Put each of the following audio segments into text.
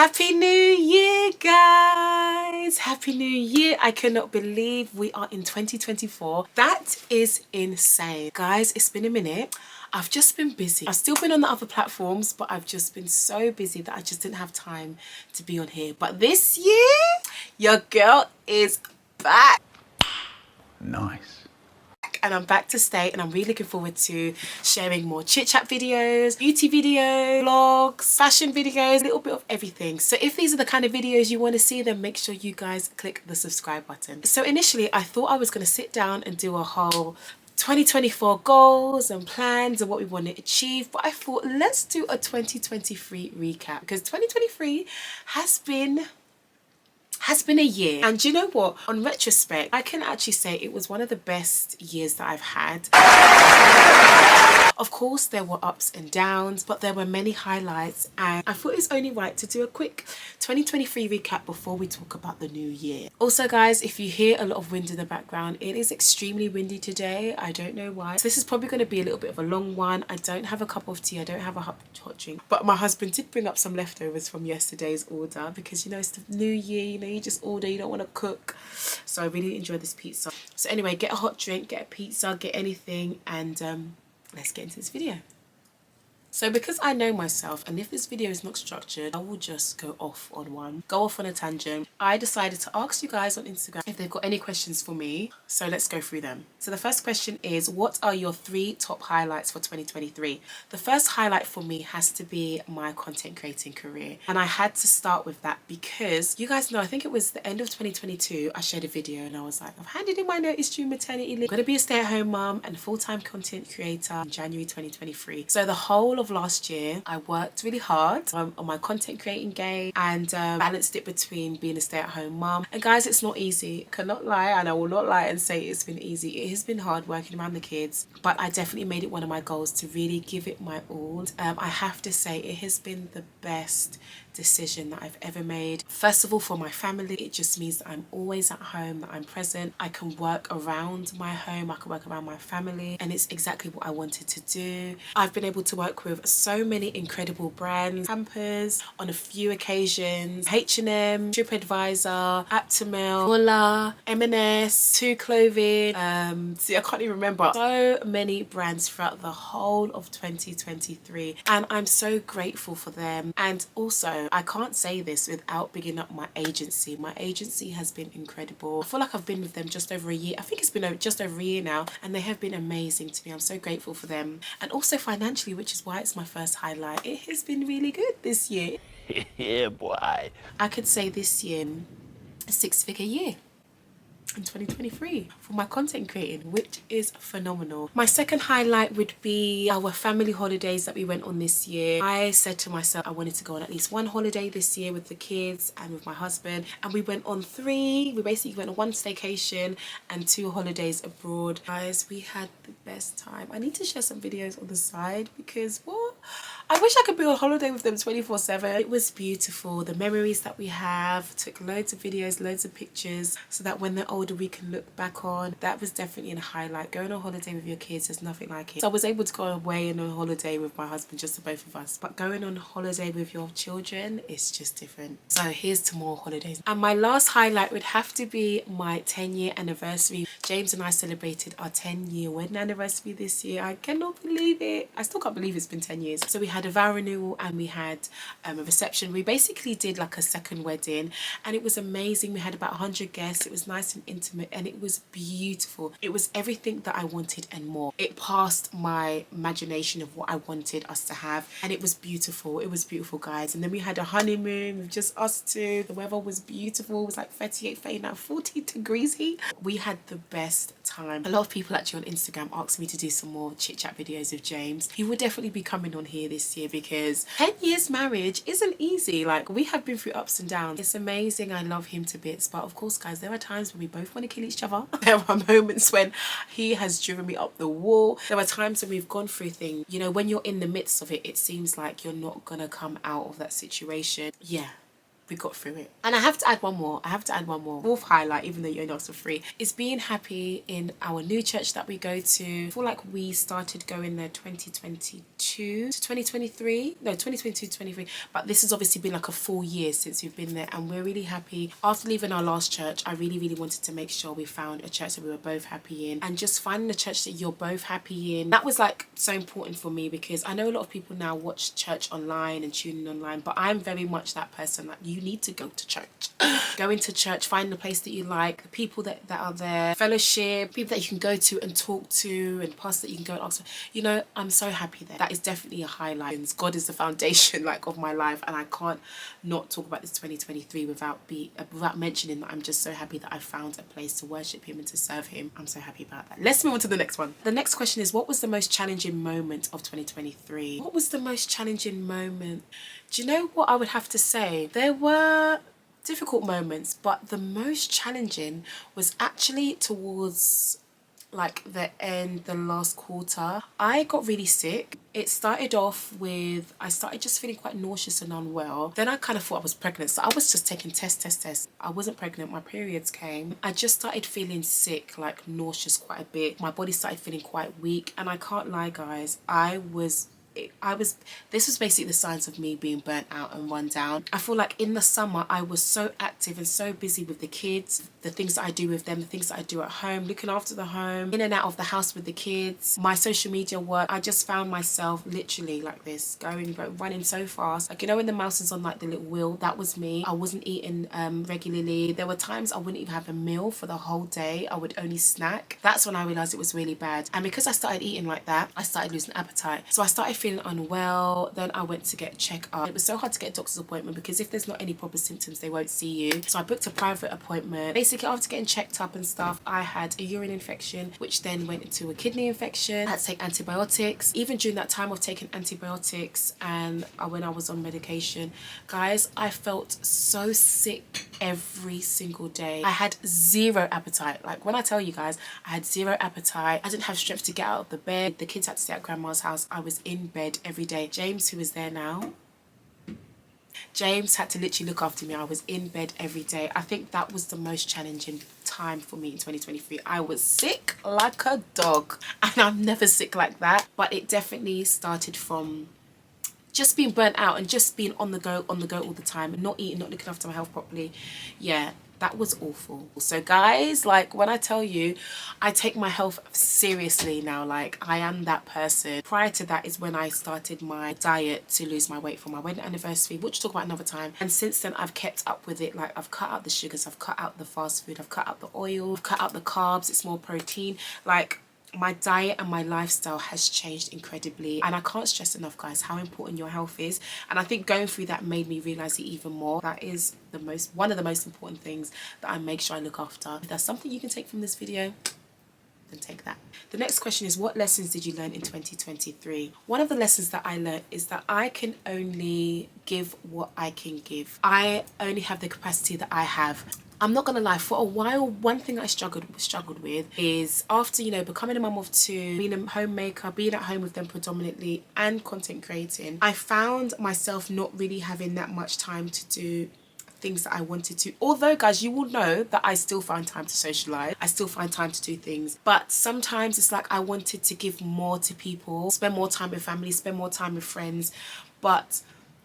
Happy New Year, guys! Happy New Year! I cannot believe we are in 2024. That is insane. Guys, it's been a minute. I've just been busy. I've still been on the other platforms, but I've just been so busy that I just didn't have time to be on here. But this year, your girl is back. Nice. And I'm back to stay, and I'm really looking forward to sharing more chit chat videos, beauty videos, vlogs, fashion videos, a little bit of everything. So if these are the kind of videos you want to see, then make sure you guys click the subscribe button. So initially I thought I was going to sit down and do a whole 2024 goals and plans and what we want to achieve, but I thought let's do a 2023 recap, because 2023 has been a year. And you know what, on retrospect, I can actually say it was one of the best years that I've had. Of course there were ups and downs, but there were many highlights, and I thought it was only right to do a quick 2023 recap before we talk about the new year. Also guys, if you hear a lot of wind in the background, it is extremely windy today. I don't know why. So this is probably going to be a little bit of a long one. I don't have a cup of tea, I don't have a hot drink, but my husband did bring up some leftovers from yesterday's order, because you know it's the new year, you know, you just order, you don't want to cook. So I really enjoyed this pizza. So anyway, get a hot drink, get a pizza, get anything, and let's get into this video. So because I know myself, and if this video is not structured, I will just go off on a tangent. I decided to ask you guys on Instagram if they've got any questions for me. So let's go through them. So the first question is, what are your 3 top highlights for 2023? The first highlight for me has to be my content creating career. And I had to start with that because you guys know, I think it was the end of 2022, I shared a video and I was like, I've handed in my notice during maternity leave. I'm going to be a stay-at-home mum and full-time content creator in January 2023. So the whole of last year I worked really hard on my content creating game and balanced it between being a stay-at-home mum. And guys, it's not easy. I cannot lie, and I will not lie and say it's been easy. It has been hard working around the kids, but I definitely made it one of my goals to really give it my all. I have to say it has been the best decision that I've ever made. First of all, for my family, it just means that I'm always at home, that I'm present. I can work around my home, I can work around my family, and it's exactly what I wanted to do. I've been able to work with so many incredible brands, Pampers on a few occasions, H&M, TripAdvisor, Aptamil, Muller, M&S, Two Clothing, see, I can't even remember. So many brands throughout the whole of 2023, and I'm so grateful for them. And also, I can't say this without bigging up my agency. My agency has been incredible. I feel like I've been with them just over a year. I think it's been just over a year now, and they have been amazing to me. I'm so grateful for them. And also financially, which is why it's my first highlight, it has been really good this year. Yeah, boy. I could say this year a 6-figure year in 2023 for my content creating, which is phenomenal. My second highlight would be our family holidays that we went on this year. I said to myself I wanted to go on at least 1 holiday this year with the kids and with my husband, and we went on 3. We basically went on 1 staycation and 2 holidays abroad. Guys, we had the best time. I need to share some videos on the side because what? I wish I could be on holiday with them 24/7. It was beautiful. The memories that we have, took loads of videos, loads of pictures, so that when they're older we can look back on. That was definitely a highlight. Going on holiday with your kids, there's nothing like it. So I was able to go away and on holiday with my husband, just the both of us. But going on holiday with your children is just different. So here's to more holidays. And my last highlight would have to be my 10-year anniversary. James and I celebrated our 10-year wedding anniversary this year. I cannot believe it. I still can't believe it's been 10 years. So we had a vow renewal and we had a reception. We basically did like a second wedding, and it was amazing. We had about 100 guests. It was nice and intimate, and it was beautiful. It was everything that I wanted and more. It passed my imagination of what I wanted us to have, and it was beautiful. It was beautiful, guys. And then we had a honeymoon with just us two. The weather was beautiful. It was like 38, 39, 40 degrees heat. We had the best time. A lot of people actually on Instagram asked me to do some more chit chat videos with James. He will definitely be coming on here this year because 10 years marriage isn't easy. Like, we have been through ups and downs. It's amazing. I love him to bits, but of course, guys, there are times when we both want to kill each other. There are moments when he has driven me up the wall. There are times when we've gone through things, you know, when you're in the midst of it, it seems like you're not gonna come out of that situation. Yeah, we got through it. And I have to add one more. Fourth highlight, even though you only asked for free, is being happy in our new church that we go to. I feel like we started going there 2022 to 2023. No, 2022 to 23. But this has obviously been like a full year since we've been there, and we're really happy. After leaving our last church, I really, really wanted to make sure we found a church that we were both happy in, and just finding a church that you're both happy in. That was like so important for me, because I know a lot of people now watch church online and tune in online, but I'm very much that person that you need to go to church. Going to church, find the place that you like, the people that are there, fellowship, people that you can go to and talk to, and pastors that you can go and ask for. You know, I'm so happy there. That is definitely a highlight. God is the foundation like of my life, and I can't not talk about this 2023 without mentioning that I'm just so happy that I found a place to worship him and to serve him. I'm so happy about that. Let's move on to the next one. The next question is, what was the most challenging moment of 2023? What was the most challenging moment? Do you know what I would have to say? There were difficult moments, but the most challenging was actually towards like the last quarter. I got really sick. It started off with, I started just feeling quite nauseous and unwell. Then I kind of thought I was pregnant, so I was just taking tests. I wasn't pregnant, my periods came. I just started feeling sick, like nauseous quite a bit. My body started feeling quite weak, and I can't lie, guys, this was basically the signs of me being burnt out and run down. I feel like in the summer I was so active and so busy with the kids, the things that I do with them, the things that I do at home, looking after the home, in and out of the house with the kids, my social media work. I just found myself literally like this, running so fast. Like, you know when the mouse is on like the little wheel, that was me. I wasn't eating regularly. There were times I wouldn't even have a meal for the whole day. I would only snack. That's when I realized it was really bad. And because I started eating like that, I started losing appetite. So I started feeling unwell. Then I went to get checked up. It was so hard to get a doctor's appointment because if there's not any proper symptoms, they won't see you. So I booked a private appointment. Basically, after getting checked up and stuff, I had a urine infection, which then went into a kidney infection. I had to take antibiotics. Even during that time of taking antibiotics and when I was on medication, guys, I felt so sick every single day. I had zero appetite. Like, when I tell you guys, I had zero appetite. I didn't have strength to get out of the bed. The kids had to stay at grandma's house. I was in bed every day. James, who is there now, James had to literally look after me. I was in bed every day. I think that was the most challenging time for me in 2023. I was sick like a dog, and I'm never sick like that. But it definitely started from just being burnt out and just being on the go all the time, and not eating, not looking after my health properly. Yeah, that was awful. So guys, like, when I tell you I take my health seriously now, like, I am that person. Prior to that is when I started my diet to lose my weight for my wedding anniversary, which we'll talk about another time. And since then I've kept up with it. Like, I've cut out the sugars, I've cut out the fast food, I've cut out the oil, I've cut out the carbs, it's more protein. Like, my diet and my lifestyle has changed incredibly, and I can't stress enough, guys, how important your health is. And I think going through that made me realize it even more. That is one of the most important things that I make sure I look after. If there's something you can take from this video, then take that. The next question is, what lessons did you learn in 2023? One of the lessons that I learned is that I can only give what I can give. I only have the capacity that I have. I'm not gonna lie, for a while, one thing I struggled with is, after, you know, becoming a mum of two, being a homemaker, being at home with them predominantly, and content creating, I found myself not really having that much time to do things that I wanted to. Although, guys, you will know that I still find time to socialize, I still find time to do things, but sometimes it's like I wanted to give more to people, spend more time with family, spend more time with friends, but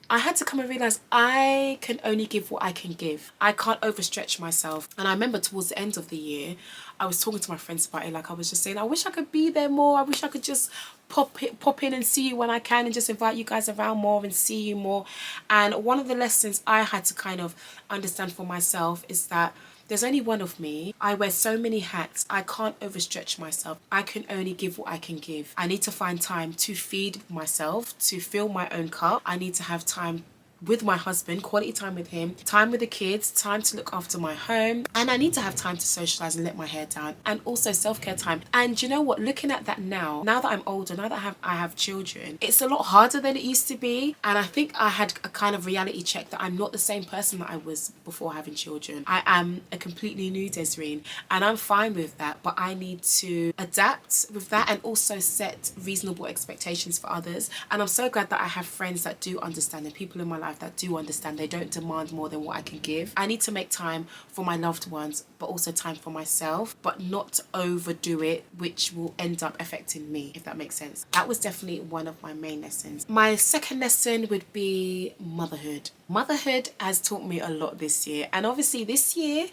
I had to come and realize I can only give what I can give. I can't overstretch myself. And I remember towards the end of the year, I was talking to my friends about it. Like, I was just saying, I wish I could be there more. I wish I could just pop in and see you when I can, and just invite you guys around more and see you more. And one of the lessons I had to kind of understand for myself is that there's only one of me. I wear so many hats. I can't overstretch myself. I can only give what I can give. I need to find time to feed myself, to fill my own cup. I need to have time with my husband, quality time with him, time with the kids, time to look after my home, and I need to have time to socialize and let my hair down, and also self-care time. And you know what, looking at that now that I'm older, now that I have children, it's a lot harder than it used to be. And I think I had a kind of reality check that I'm not the same person that I was before having children. I am a completely new Desreen, and I'm fine with that, but I need to adapt with that and also set reasonable expectations for others. And I'm so glad that I have friends that do understand, and people in my life life that do understand. They don't demand more than what I can give. I need to make time for my loved ones, but also time for myself, but not overdo it, which will end up affecting me, if that makes sense. That was definitely one of my main lessons. My second lesson would be motherhood. Motherhood has taught me a lot this year, and obviously this year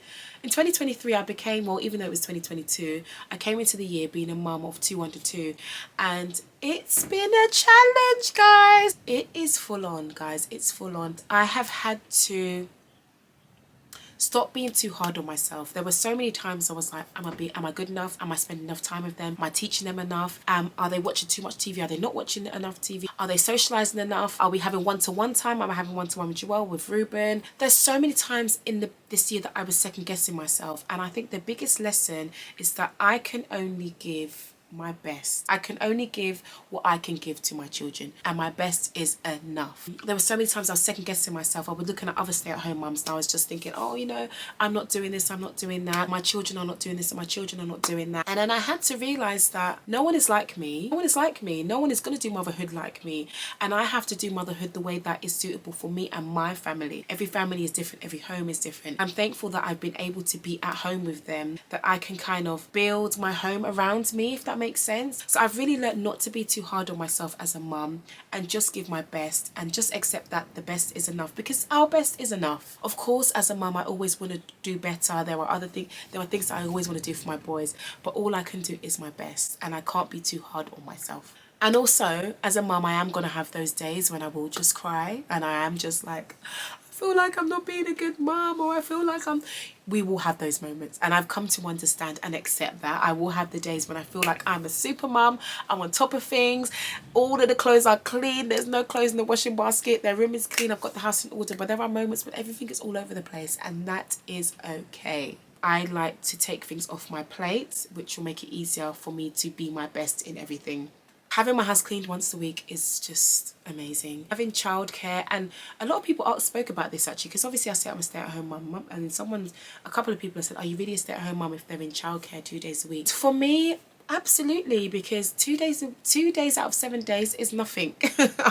in 2023 I became, well, even though it was 2022, I came into the year being a mum of 2 under 2, and it's been a challenge, guys. It is full on, guys. It's full on. I have had to stop being too hard on myself. There were so many times I was like, am I good enough? Am I spending enough time with them? Am I teaching them enough? Are they watching too much TV? Are they not watching enough TV? Are they socializing enough? Are we having one-to-one time? Am I having one-to-one with Joelle, with Ruben? There's so many times in this year that I was second guessing myself, and I think the biggest lesson is that I can only give my best. I can only give what I can give to my children, and my best is enough. There were so many times I was second guessing myself. I was looking at other stay-at-home mums and I was just thinking, oh, you know, I'm not doing this, I'm not doing that, my children are not doing this and my children are not doing that. And then I had to realize that no one is like me. No one is like me. No one is going to do motherhood like me, and I have to do motherhood the way that is suitable for me and my family. Every family is different, every home is different. I'm thankful that I've been able to be at home with them, that I can kind of build my home around me, if that makes sense. So I've really learned not to be too hard on myself as a mum, and just give my best and just accept that the best is enough, because our best is enough. Of course, as a mum, I always want to do better. There are things that I always want to do for my boys, but all I can do is my best, and I can't be too hard on myself. And also, as a mum, I am going to have those days when I will just cry and I am just like, I feel like I'm not being a good mum, or I feel like we will have those moments, and I've come to understand and accept that. I will have the days when I feel like I'm a super mum, I'm on top of things, all of the clothes are clean, there's no clothes in the washing basket, their room is clean, I've got the house in order. But there are moments when everything is all over the place, and that is okay. I like to take things off my plate, which will make it easier for me to be my best in everything. Having my house cleaned once a week is just amazing. Having childcare, and a lot of people spoke about this actually, because obviously I say I'm a stay-at-home mum, and a couple of people have said, are you really a stay-at-home mum if they're in childcare 2 days a week? For me, absolutely, because 2 days out of 7 days is nothing.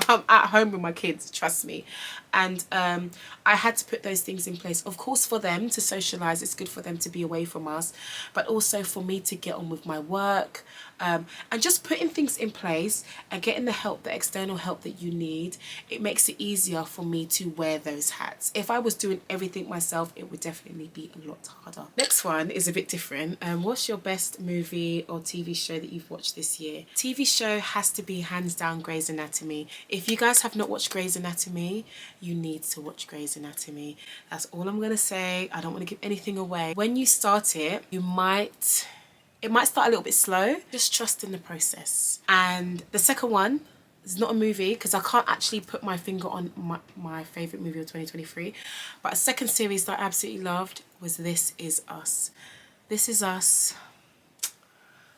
I'm at home with my kids, trust me. And I had to put those things in place, of course, for them to socialize. It's good for them to be away from us, but also for me to get on with my work, and just putting things in place and getting the help, the external help that you need. It makes it easier for me to wear those hats. If I was doing everything myself, it would definitely be a lot harder. Next one is a bit different. What's your best movie or TV show that you've watched this year? TV show has to be hands down Grey's Anatomy. If you guys have not watched Grey's Anatomy, you need to watch Grey's Anatomy. That's all I'm gonna say. I don't want to give anything away. When you start it, it might start a little bit slow. Just trust in the process. And the second one is not a movie, because I can't actually put my finger on my favourite movie of 2023. But a second series that I absolutely loved was This Is Us. This Is Us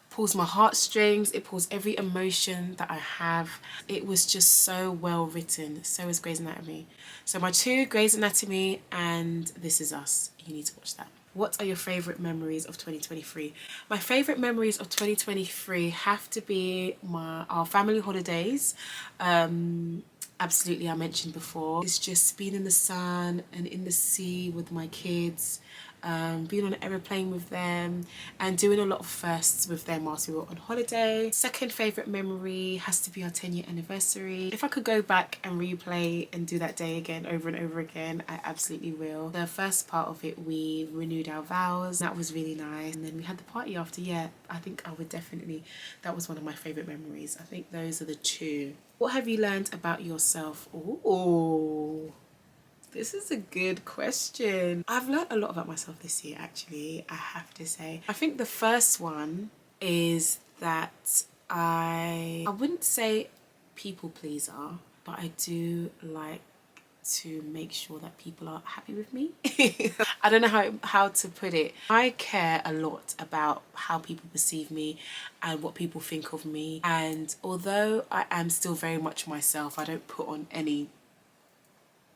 pulls my heartstrings. It pulls every emotion that I have. It was just so well written. So is Grey's Anatomy. So my two, Grey's Anatomy and This Is Us. You need to watch that. What are your favourite memories of 2023? My favourite memories of 2023 have to be our family holidays. Absolutely, I mentioned before. It's just being in the sun and in the sea with my kids. Being on an aeroplane with them and doing a lot of firsts with them whilst we were on holiday. Second favourite memory has to be our 10-year anniversary. If I could go back and replay and do that day again over and over again, I absolutely will. The first part of it, we renewed our vows. That was really nice. And then we had the party after. Yeah, I think I would definitely, that was one of my favourite memories. I think those are the two. What have you learned about yourself? Ooh. This is a good question. I've learned a lot about myself this year, actually, I have to say. I think the first one is that I wouldn't say people pleaser, but I do like to make sure that people are happy with me. I don't know how to put it. I care a lot about how people perceive me and what people think of me. And although I am still very much myself, I don't put on any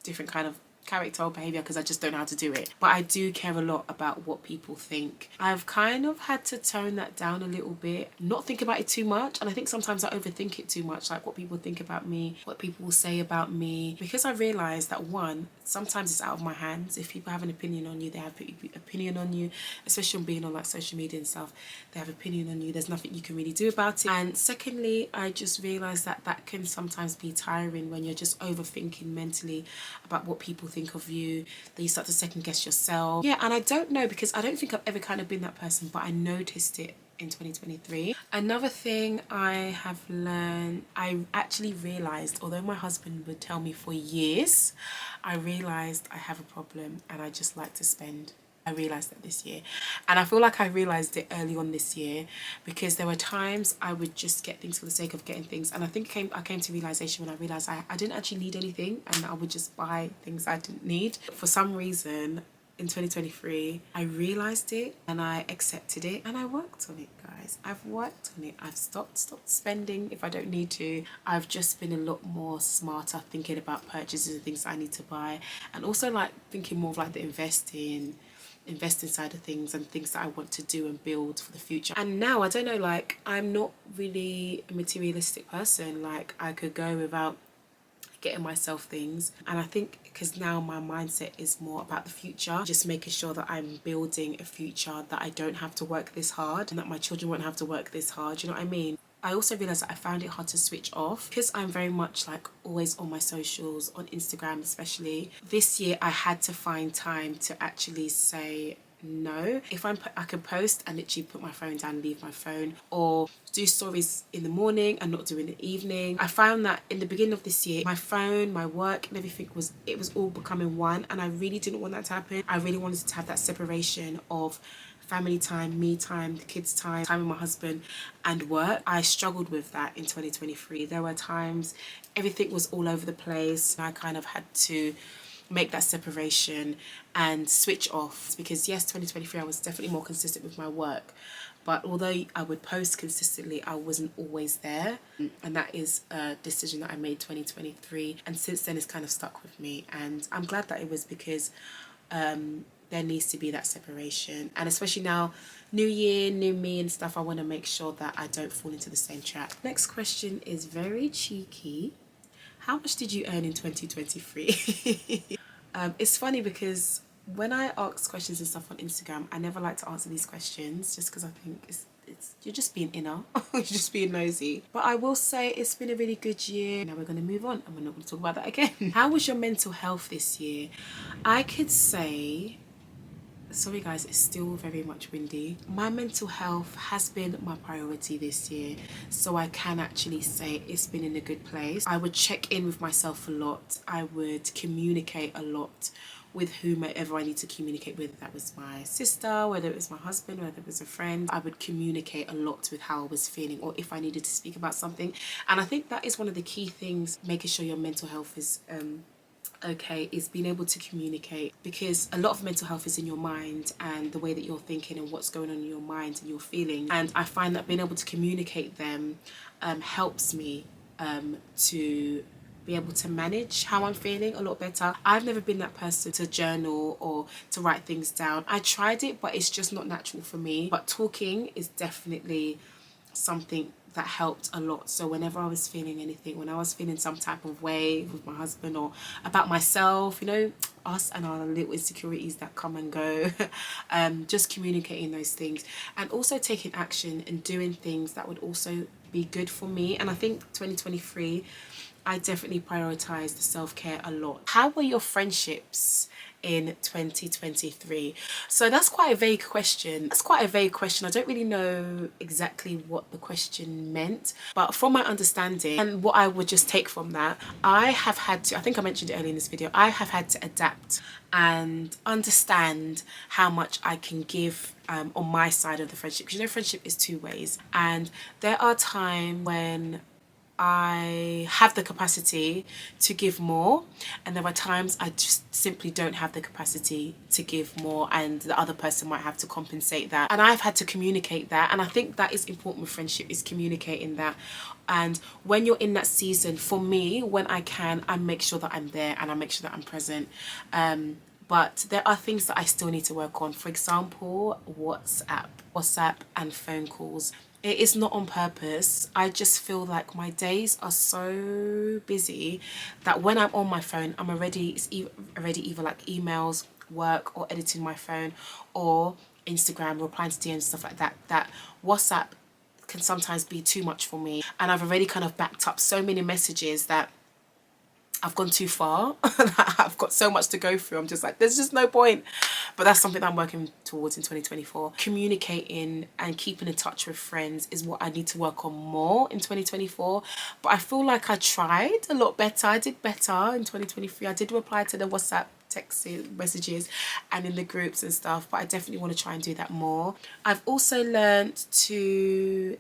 different kind of character or behaviour because I just don't know how to do it. But I do care a lot about what people think. I've kind of had to tone that down a little bit, not think about it too much. And I think sometimes I overthink it too much, like what people think about me, what people will say about me, because I realise that one, sometimes it's out of my hands. If people have an opinion on you, they have an opinion on you, especially on being on like social media and stuff. They have opinion on you. There's nothing you can really do about it. And secondly, I just realised that that can sometimes be tiring when you're just overthinking mentally about what people think of you. Then you start to second guess yourself. Yeah, and I don't know, because I don't think I've ever kind of been that person, but I noticed it in 2023. Another thing I have learned, I actually realised, although my husband would tell me for years, I realised I have a problem and I just like to spend. I realised that this year, and I feel like I realised it early on this year, because there were times I would just get things for the sake of getting things, and I think I came to realisation when I realised I didn't actually need anything, and I would just buy things I didn't need. For some reason in 2023 I realised it and I accepted it, and I worked on it, guys. I've worked on it. I've stopped spending if I don't need to. I've just been a lot more smarter thinking about purchases and things I need to buy, and also like thinking more of like the investing side of things and things that I want to do and build for the future. And now I don't know, like I'm not really a materialistic person. Like I could go without getting myself things, and I think because now my mindset is more about the future, just making sure that I'm building a future that I don't have to work this hard and that my children won't have to work this hard, you know what I mean? I also realised that I found it hard to switch off because I'm very much like always on my socials, on Instagram especially. This year I had to find time to actually say no. If I can post and literally put my phone down and leave my phone, or do stories in the morning and not do in the evening. I found that in the beginning of this year, my phone, my work and everything was all becoming one, and I really didn't want that to happen. I really wanted to have that separation of family time, me time, the kids time, time with my husband and work. I struggled with that in 2023. There were times everything was all over the place. I kind of had to make that separation and switch off, because yes, 2023 I was definitely more consistent with my work, but although I would post consistently, I wasn't always there, and that is a decision that I made 2023, and since then it's kind of stuck with me, and I'm glad that it was, because there needs to be that separation. And especially now, new year, new me and stuff, I want to make sure that I don't fall into the same trap. Next question is very cheeky. How much did you earn in 2023? It's funny because when I ask questions and stuff on Instagram, I never like to answer these questions just because I think it's you're just being inner, you're just being nosy. But I will say it's been a really good year. Now we're going to move on and we're not going to talk about that again. How was your mental health this year? I could say, sorry guys, it's still very much windy. My mental health has been my priority this year, so I can actually say it's been in a good place. I would check in with myself a lot. I would communicate a lot with whomever I need to communicate with. That was my sister, whether it was my husband, whether it was a friend. I would communicate a lot with how I was feeling, or if I needed to speak about something. And I think that is one of the key things, making sure your mental health is okay, is being able to communicate, because a lot of mental health is in your mind and the way that you're thinking and what's going on in your mind and your feelings. And I find that being able to communicate them helps me to be able to manage how I'm feeling a lot better. I've never been that person to journal or to write things down. I tried it, but it's just not natural for me. But talking is definitely something that helped a lot. So whenever I was feeling anything, when I was feeling some type of way with my husband or about myself, you know, us and our little insecurities that come and go, just communicating those things and also taking action and doing things that would also be good for me. And I think 2023 I definitely prioritized the self-care a lot. How were your friendships in 2023? So that's quite a vague question. I don't really know exactly what the question meant, but from my understanding and what I would just take from that, I have had to, I think I mentioned it earlier in this video, I have had to adapt and understand how much I can give on my side of the friendship, because you know friendship is two ways, and there are times when I have the capacity to give more, and there are times I just simply don't have the capacity to give more, and the other person might have to compensate that, and I've had to communicate that. And I think that is important with friendship, is communicating that. And when you're in that season, for me, when I can, I make sure that I'm there and I make sure that I'm present. But there are things that I still need to work on. For example, WhatsApp and phone calls. It is not on purpose. I just feel like my days are so busy that when I'm on my phone, I'm already either like emails, work, or editing my phone, or Instagram, replying to DMs, stuff like that. That WhatsApp can sometimes be too much for me, and I've already kind of backed up so many messages that I've gone too far. I've got so much to go through. I'm just like, there's just no point. But that's something that I'm working towards in 2024. Communicating and keeping in touch with friends is what I need to work on more in 2024. But I feel like I tried a lot better. I did better in 2023. I did reply to the WhatsApp text messages and in the groups and stuff, but I definitely want to try and do that more. I've also learned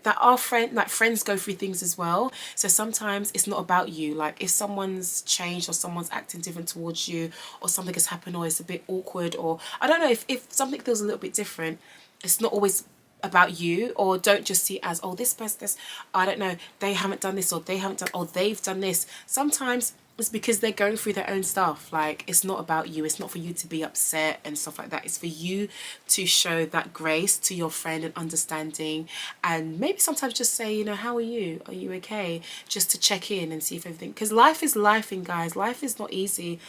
that our friends go through things as well. So sometimes it's not about you. Like if someone's changed or someone's acting different towards you, or something has happened, or it's a bit awkward, or I don't know, if something feels a little bit different, it's not always about you. Or don't just see it as, oh, this person, I don't know, they haven't done this, or they haven't done, or they've done this. Sometimes it's because they're going through their own stuff. Like, it's not about you. It's not for you to be upset and stuff like that. It's for you to show that grace to your friend and understanding, and maybe sometimes just say, you know, how are you? Are you okay? Just to check in and see if everything, because life is life, and guys, life is not easy.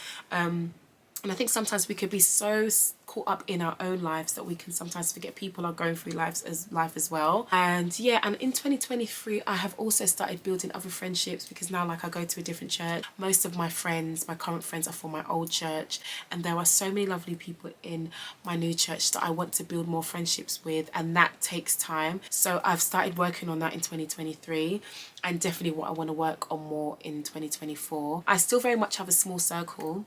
And I think sometimes we could be so caught up in our own lives that we can sometimes forget people are going through life as well. And yeah, and in 2023, I have also started building other friendships, because now, like, I go to a different church. Most of my friends, my current friends, are from my old church, and there are so many lovely people in my new church that I want to build more friendships with, and that takes time. So I've started working on that in 2023, and definitely what I want to work on more in 2024. I still very much have a small circle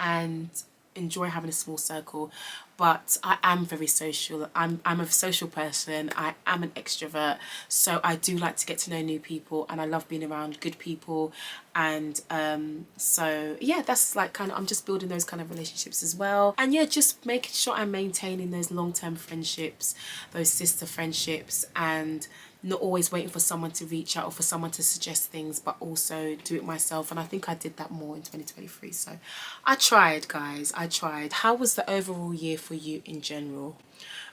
and enjoy having a small circle, but I am very social. I'm a social person. I am an extrovert, so I do like to get to know new people, and I love being around good people. And so yeah, that's like kind of, I'm just building those kind of relationships as well. And yeah, just making sure I'm maintaining those long-term friendships, those sister friendships, and not always waiting for someone to reach out or for someone to suggest things, but also do it myself. And I think I did that more in 2023. So I tried, guys, I tried. How was the overall year for you in general?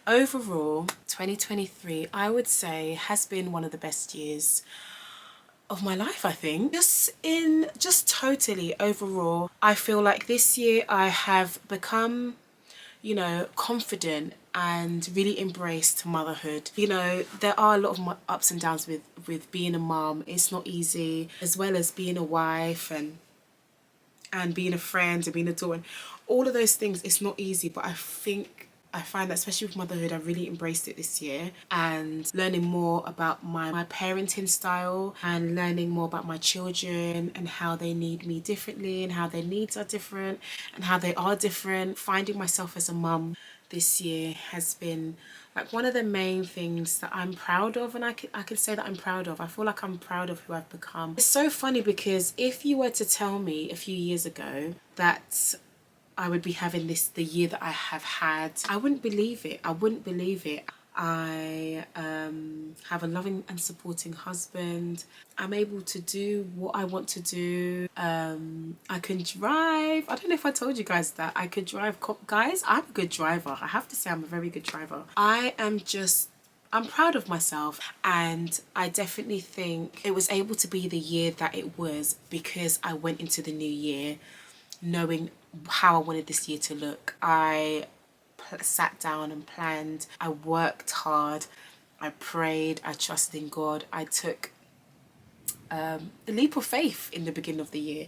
Overall, 2023, I would say, has been one of the best years of my life, I think. Just totally overall, I feel like this year I have become, you know, confident and really embraced motherhood. You know, there are a lot of ups and downs with being a mom. It's not easy, as well as being a wife and being a friend and being a daughter. All of those things, it's not easy, but I find that, especially with motherhood, I really embraced it this year, and learning more about my parenting style, and learning more about my children and how they need me differently, and how their needs are different, and how they are different. Finding myself as a mum this year has been like one of the main things that I'm proud of, and I could say that I'm proud of. I feel like I'm proud of who I've become. It's so funny, because if you were to tell me a few years ago that I would be having the year that I have had, I wouldn't believe it. I wouldn't believe it. I have a loving and supporting husband. I'm able to do what I want to do. I can drive. I don't know if I told you guys that. I could drive. Guys, I'm a good driver. I have to say, I'm a very good driver. I'm proud of myself, and I definitely think it was able to be the year that it was because I went into the new year knowing how I wanted this year to look. I sat down and planned. I worked hard. I prayed. I trusted in God. I took a leap of faith in the beginning of the year,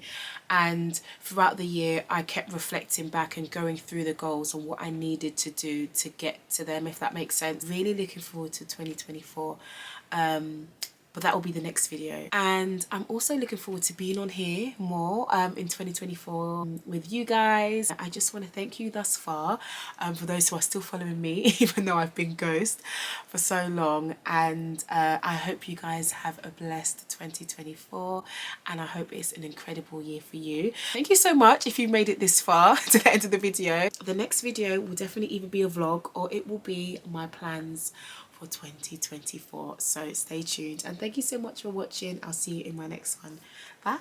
and throughout the year I kept reflecting back and going through the goals and what I needed to do to get to them, if that makes sense. Really looking forward to 2024. but that will be the next video. And I'm also looking forward to being on here more in 2024 with you guys. I just want to thank you thus far for those who are still following me even though I've been ghost for so long, and I hope you guys have a blessed 2024, and I hope it's an incredible year for you. Thank you so much if you made it this far to the end of the video. The next video will definitely either be a vlog or it will be my plans for 2024, so stay tuned, and thank you so much for watching. I'll see you in my next one. Bye.